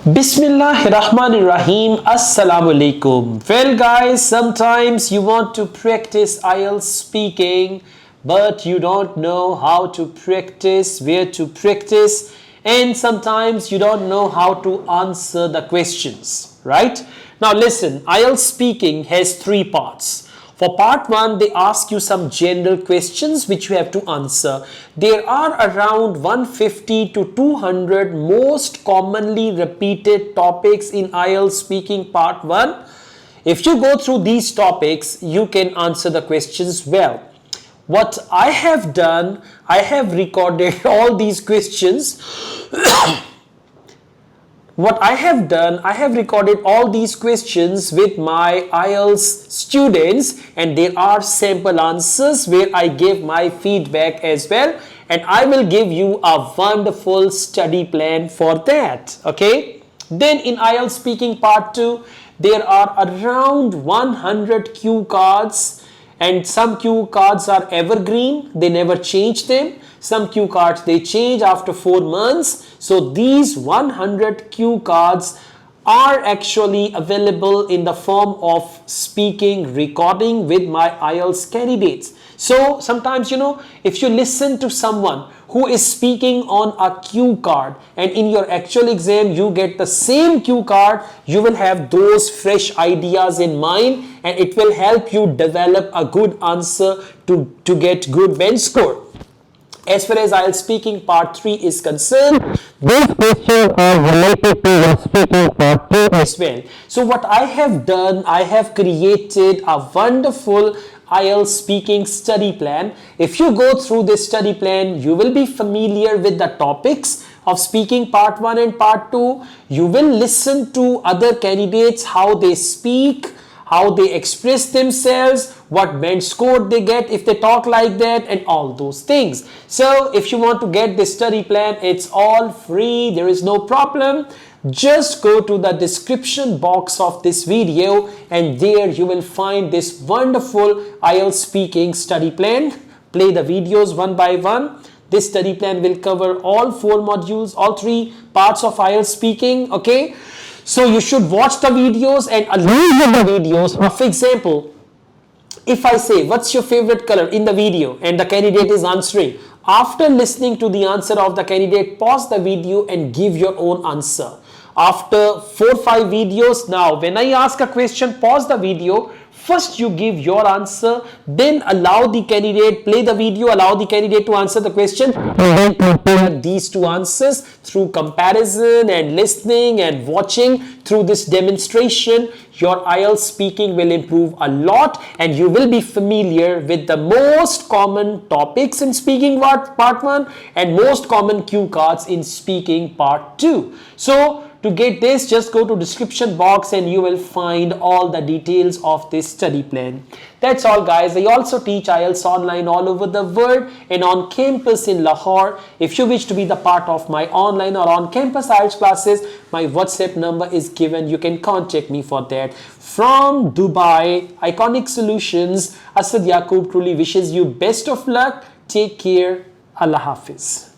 Bismillahirrahmanirrahim. Assalamu alaikum. Well guys, sometimes you want to practice IELTS speaking, but you don't know how to practice, where to practice, and sometimes you don't know how to answer the questions, right? Now listen, IELTS speaking has three parts. For part 1, they ask you some general questions which you have to answer. There are around 150 to 200 most commonly repeated topics in IELTS speaking part 1. If you go through these topics, you can answer the questions well. What I have done, I have recorded all these questions. What I have done, I have recorded all these questions with my IELTS students, and there are sample answers where I give my feedback as well, and I will give you a wonderful study plan for that. Okay, then in IELTS speaking part 2, there are around 100 cue cards, and some cue cards are evergreen, they never change them. Some cue cards they change after 4 months. So these 100 cue cards are actually available in the form of speaking recording with my IELTS candidates. So sometimes, if you listen to someone who is speaking on a cue card and in your actual exam you get the same cue card, you will have those fresh ideas in mind and it will help you develop a good answer to get good bench score. As far as IELTS speaking part 3 is concerned, these questions are related to your speaking part 2 as well. So what I have done, I have created a wonderful IELTS speaking study plan. If you go through this study plan, you will be familiar with the topics of speaking part 1 and part 2. You will listen to other candidates, how they speak, how they express themselves, what bench score they get if they talk like that, and all those things. So if you want to get this study plan, it's all free, there is no problem. Just go to the description box of this video and there you will find this wonderful IELTS speaking study plan. Play the videos one by one. This study plan will cover all 4 modules, all 3 parts of IELTS speaking, okay? So you should watch the videos and along with the videos. For example, if I say, what's your favorite color in the video and the candidate is answering, after listening to the answer of the candidate, pause the video and give your own answer. After 4 or 5 videos, now when I ask a question, pause the video. First you give your answer, then allow the candidate, play the video, allow the candidate to answer the question, and then compare these 2 answers through comparison and listening and watching through this demonstration. Your IELTS speaking will improve a lot and you will be familiar with the most common topics in speaking part 1 and most common cue cards in speaking part 2. So to get this, just go to description box and you will find all the details of this study plan. That's all guys. I also teach IELTS online all over the world and on campus in Lahore. If you wish to be the part of my online or on campus IELTS classes, my WhatsApp number is given. You can contact me for that. From Dubai, Iconic Solutions, Asad Yaqub truly wishes you best of luck. Take care. Allah Hafiz.